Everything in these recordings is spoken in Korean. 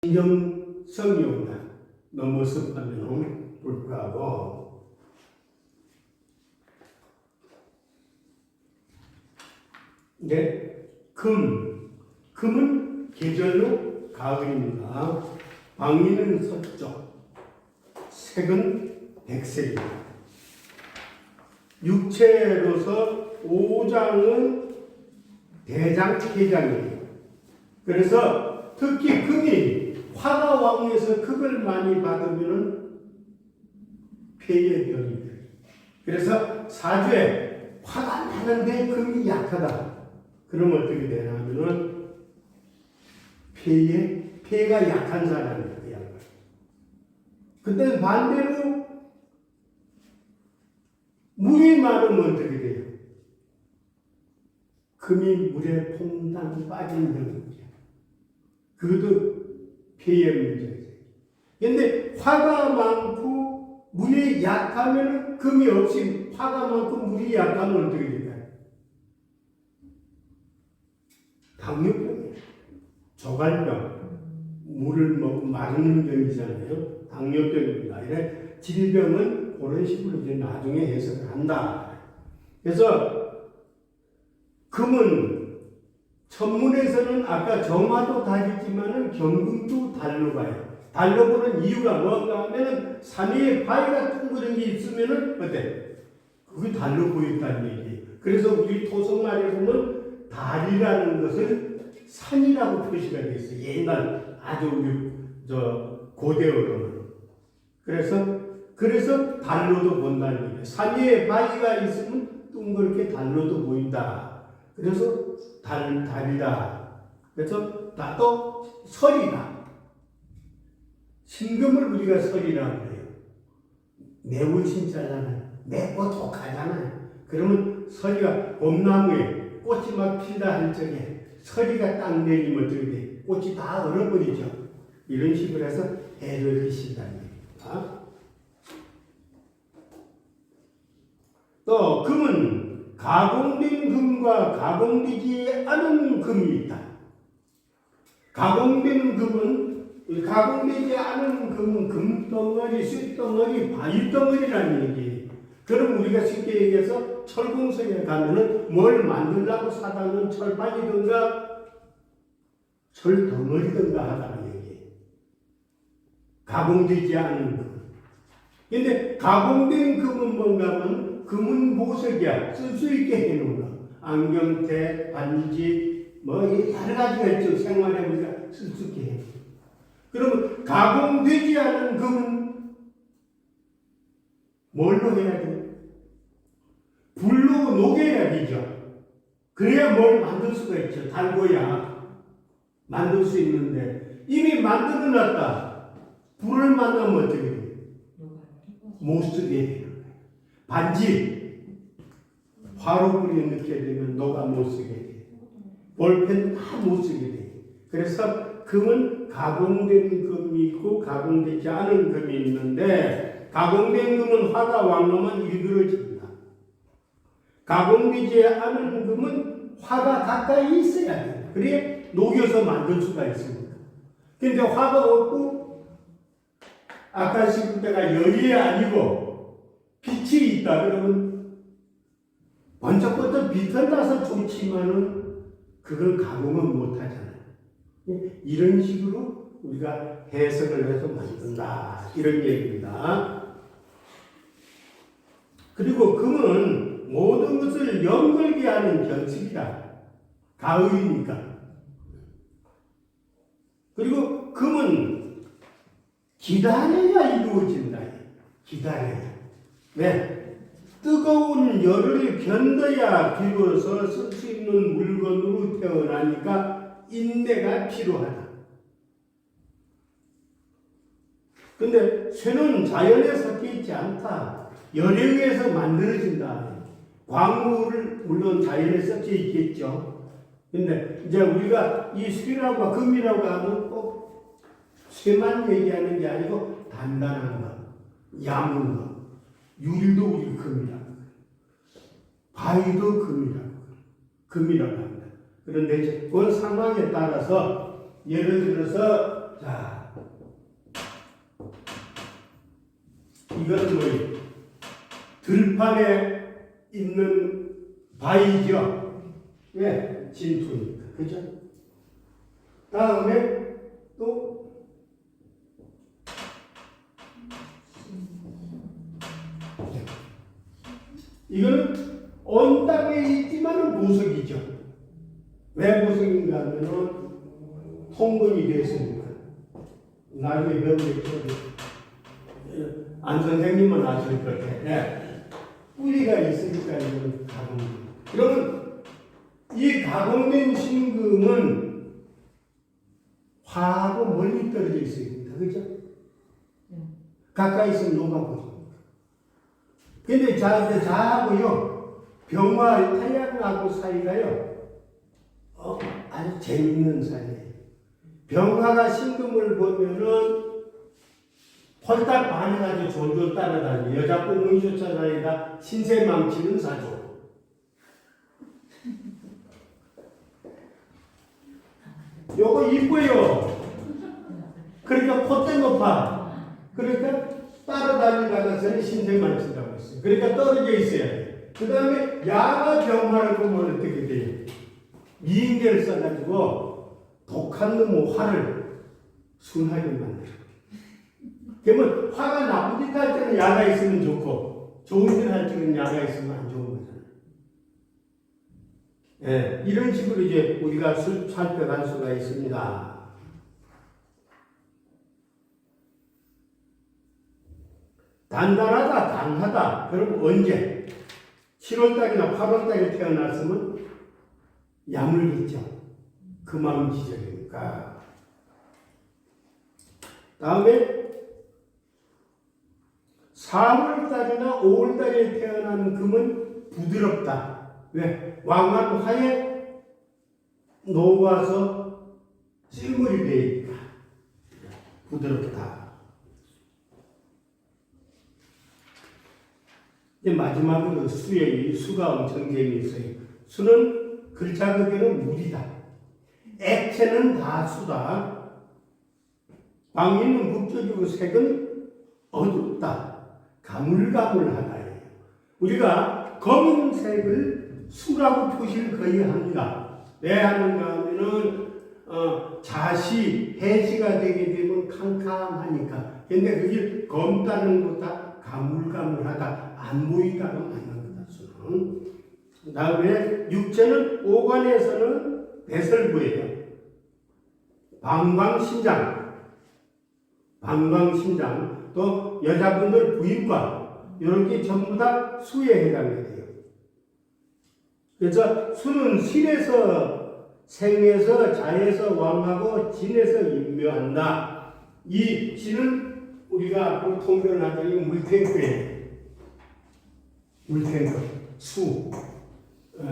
진정성이 없나 넘어섭하면 불구하고 금은 계절로 가을입니다. 방위는 서쪽, 색은 백색입니다. 육체로서 오장은 대장해장이에요. 그래서 특히 금이 화가 왕에서 극을 많이 받으면 폐의 병이 돼요. 그래서 사주에 화가 나는데 금이 약하다. 그러면 어떻게 되냐면은 폐가 약한 사람이에요. 그 양반. 그때 반대로 물이 많으면 어떻게 돼요? 금이 물에 퐁당 빠진 병이죠. 그것도 폐의 문제죠. 그런데 화가 많고 물이 약하면 금이 없이 화가 많고 물이 약하면 어떻게 될까요? 당뇨병이에요. 조갈병. 물을 먹고 마르는 병이잖아요. 당뇨병입니다. 이래 질병은 그런 식으로 이제 나중에 해석을 한다. 그래서 금은 천문에서는 아까 정화도 달이지만은 경금도 달로 봐요. 달로 보는 이유가 뭔가 하면은 산 위에 바위가 둥그런 게 있으면은 어때? 그게 달로 보였다는 얘기예요. 그래서 우리 토속말에 보면 달이라는 것을 산이라고 표시가 되어 있어요. 옛날 아주 고대어로는. 그래서 달로도 본다는 얘기예요. 산 위에 바위가 있으면 둥그렇게 달로도 보인다. 그래서 달이다. 그래서 또 설이다. 신금을 우리가 설이라고 해요. 매우 신자잖아요. 맵고 독하잖아요. 그러면 설이가 봄나무에 꽃이 막 피다 할 적에 설이가 딱 내리면 어떻게 돼? 꽃이 다 얼어버리죠. 이런 식으로 해서 해를 드신다는 얘기입니다. 또 금은 가공된 금과 가공되지 않은 금이 있다. 가공된 금은 가공되지 않은 금은 금덩어리, 쇳덩어리, 바위덩어리라는 얘기예요. 그럼 우리가 쉽게 얘기해서 철공소에 가면은 뭘 만들려고 사다 놓은 철판이든가 철덩어리든가 하다는 얘기예요. 가공되지 않은 금. 근데 가공된 금은 뭔가 하면 금은 보석이야. 쓸 수 있게 해놓은 거. 안경테, 반지, 여러 가지가 있죠. 생활에 우리가 쓸 수 있게 해. 그러면 가공되지 않은 금은 뭘로 해야 돼요? 불로 녹여야 되죠. 그래야 뭘 만들 수가 있죠. 달고야 만들 수 있는데 이미 만들어 놨다. 불을 만나면 어떻게 돼요? 못 쓰게 돼요. 반지 화로 불이 넣게 되면 녹아 못 쓰게 돼요. 볼펜 다 못 쓰게 돼요. 그래서 금은 가공된 금이 있고 가공되지 않은 금이 있는데 가공된 금은 화가 왕하면 일그러집니다. 가공되지 않은 금은 화가 가까이 있어야 돼요. 그래야 녹여서 만들 수가 있습니다. 근데 화가 없고 아까 씹을 때가 열이 아니고 빛이 있다 그러면 번쩍번쩍 빛은 나서 좋지만은 그걸 가공은 못하잖아요. 이런 식으로 우리가 해석을 해서 만든다 이런 얘기입니다. 그리고 금은 모든 것을 연결게 하는 견습이다. 가을이니까. 그리고 금은 기다려야 이루어진다. 기다려야. 왜? 뜨거운 열을 견뎌야 비로소 쓸 수 있는 물건으로 태어나니까 인내가 필요하다. 근데 쇠는 자연에 섞여 있지 않다. 열에 의해서 만들어진다. 광물을 물론 자연에 섞여 있겠죠. 근데 이제 우리가 이 쇠라고 금이라고 하면 꼭 쇠만 얘기하는 게 아니고 단단한 거, 얇은 거, 유리도 우리 금이라고, 바위도 금이라고 합니다. 그런데 그 상황에 따라서 예를 들어서 자 이거는 뭐예요? 들판에 있는 바위죠. 왜? 진토니까. 그죠? 다음에 또 이거는 온 땅에 있지만 보석이죠. 왜 보석인가 하면은 통근이 됐으니까. 나중에 배우겠죠. 안 선생님은 아실 거예요. 네. 뿌리가 있으니까 이건 가공금. 그러면 이 가공된 신금은 화하고 멀리 떨어져 있습니다. 그죠? 가까이 있으면 녹아버립니다. 근데 자하고요, 병화太陽하고 사이가요, 아주 재밌는 사이예요. 병화가 신금을 보면은 홀딱 반응하지 졸졸 따라다니 여자 꽁무니 쫓아다니다 신세 망치는 사조. 요거 이뻐요. 그러니까 콧대 높아. 그러니까 따라다니다가서는 신세 망친다고 했어요. 그러니까 떨어져 있어야 돼. 그 다음에 야가 병화를 보면 어떻게 돼요? 미인계를 써가지고 독한 놈의 화를 순하게 만들어. 그러면 화가 나쁜 짓 할 때는 야가 있으면 좋고 좋은 짓 할 때는 야가 있으면 안 좋은 거잖아요. 예, 이런 식으로 이제 우리가 살펴갈 수가 있습니다. 단단하다, 강하다. 그럼 언제? 7월달이나 8월달에 태어났으면 야물겠죠. 그 마음 지적이니까. 다음에 4월달이나 5월달에 태어난 금은 부드럽다. 왜? 왕한 화에 녹아서 실물이 되니까 부드럽다. 이제 마지막으로 수가 엄청 재미있어요. 수는 글자 그대로 물이다. 액체는 다 수다. 광기는 북적이고 색은 어둡다. 가물가물하다예요. 우리가 검은색을 수라고 표시를 거의 합니다. 왜 하는가 하면은 자시, 해시가 되게 되면 캄캄하니까. 근데 그게 검다는 것보다 가물가물하다, 안 보이다가 맞는 거다, 수는. 그 다음에 육체는 오관에서는 배설부예요. 방광신장, 또 여자분들 부인과 이런 게 전부 다 수에 해당이 돼요. 그래서 수는 신에서 생에서 자에서 왕하고 진에서 임묘한다. 이 진은 우리가 앞으로 통변을 하자면 물탱크예요. 물탱크, 수.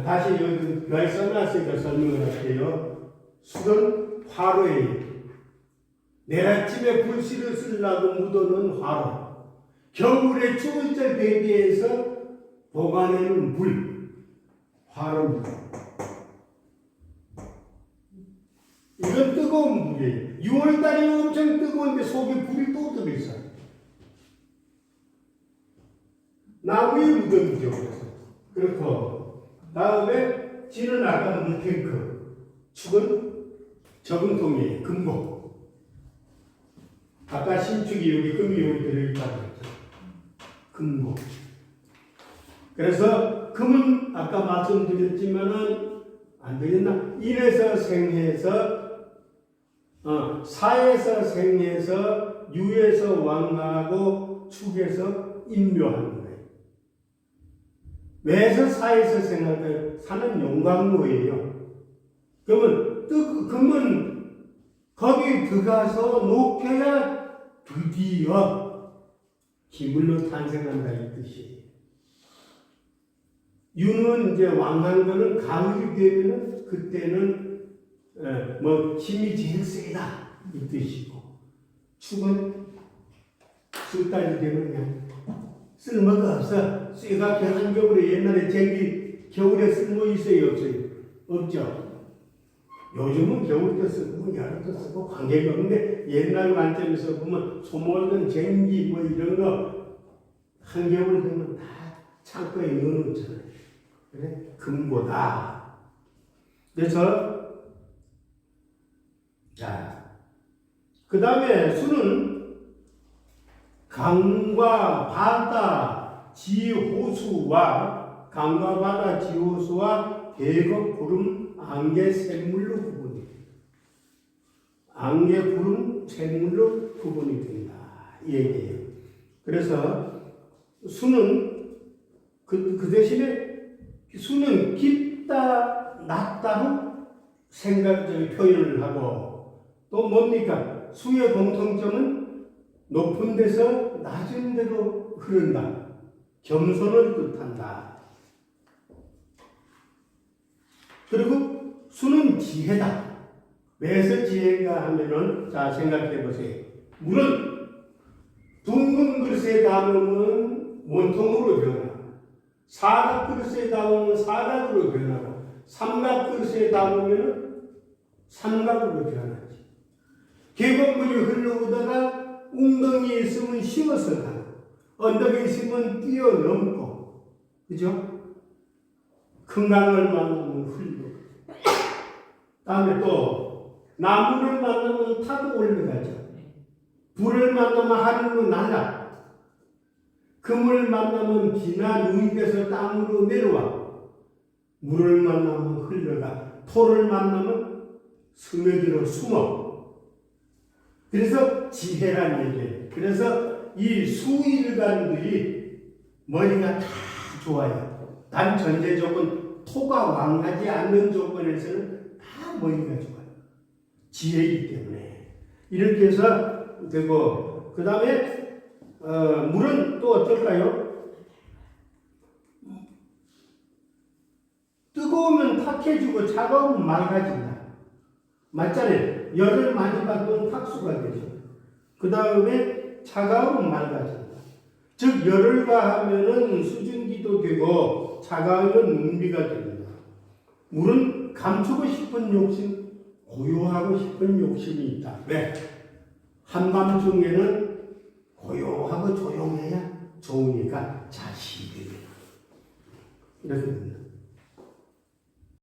다시 여기 별 써놨으니까 설명을 할게요. 수는 화로예요. 내일 아침에 불씨를 쓰려고 묻어놓은 화로. 겨울에 추운 때 대비해서 보관해놓은 불. 화로입니다. 이건 뜨거운 물이에요. 6월달이 엄청 뜨거운데 속에 불이 또 들어있어요. 나무에 묻어있죠. 그렇고. 다음에 진은 아까 물탱크. 축은 저금통이에요. 금고. 아까 신축이 여기 금이 여기 들어있다고 했죠. 금고. 그래서 금은 아까 말씀드렸지만은 안 되겠나? 인에서 생해서 사에서 생해서 유에서 왕하고 축에서 임묘하는 거예요. 왜서 사에서 생할까요? 사는 용광로예요. 그러면 금은 거기 들어가서 높여야 드디어 기물로 탄생한다 이 뜻이에요. 유는 이제 왕한 거는 가을이 되면은 그때는 뭐 힘이 제일 세다 이 뜻이고, 축은 술달이 되면 그냥 쓸모가 없어. 쇠가 한겨울에 옛날에 전기 겨울에 쓸모 있어요 없어요? 없죠. 요즘은 겨울 때 쓰고 여름 때 쓰고 관계가 없는데 옛날 관점에서 보면 소모든 전기 뭐 이런 거 한겨울 되면 다 창고에 넣어놓잖아요. 그래? 금고다. 그래서 자, 그 다음에 수는 강과 바다, 지호수와 강과 바다, 지호수와 계곡, 구름, 안개, 샘물로 구분이 된다. 안개, 구름, 샘물로 구분이 된다. 이 얘기예요. 그래서 수는 그 대신에 수는 깊다, 낮다로 표현을 하고 또 뭡니까? 수의 공통점은 높은 데서 낮은 데로 흐른다. 겸손을 뜻한다. 그리고 수는 지혜다. 왜서 지혜인가 하면은 자 생각해 보세요. 물은 둥근 그릇에 담으면 원통으로 변하고 사각 그릇에 담으면 사각으로 변하고 삼각 그릇에 담으면 삼각으로 변하지. 계곡물이 흘러오다가 웅덩이에 있으면 식어서 가고 언덕에 있으면 뛰어넘고 그죠? 큰 강을 만나면 흘러가고 다음에 또 나무를 만나면 타고 올라가죠. 불을 만나면 하늘로 날아. 금을 만나면 비나 누이돼서 땅으로 내려와. 물을 만나면 흘러가. 토를 만나면 스며들어 숨어. 그래서 지혜란 얘기예요. 그래서 이 수일관들이 머리가 다 좋아요. 단 전제 조건 토가 왕하지 않는 조건에서는 다 머리가 좋아요. 지혜이기 때문에. 이렇게 해서 되고 그 다음에 물은 또 어떨까요? 뜨거우면 탁해지고 차가우면 맑아진다. 맞잖아요. 열을 많이 받으면 탁수가 되죠. 그 다음에 차가우면 맑아진다. 즉 열을 가하면은 수증기도 되고 차가우면 눈비가 됩니다. 물은 감추고 싶은 욕심, 고요하고 싶은 욕심이 있다. 왜? 한밤중에는 고요하고 조용해야 좋으니까 자식이 됩니다. 이렇게 됩니다.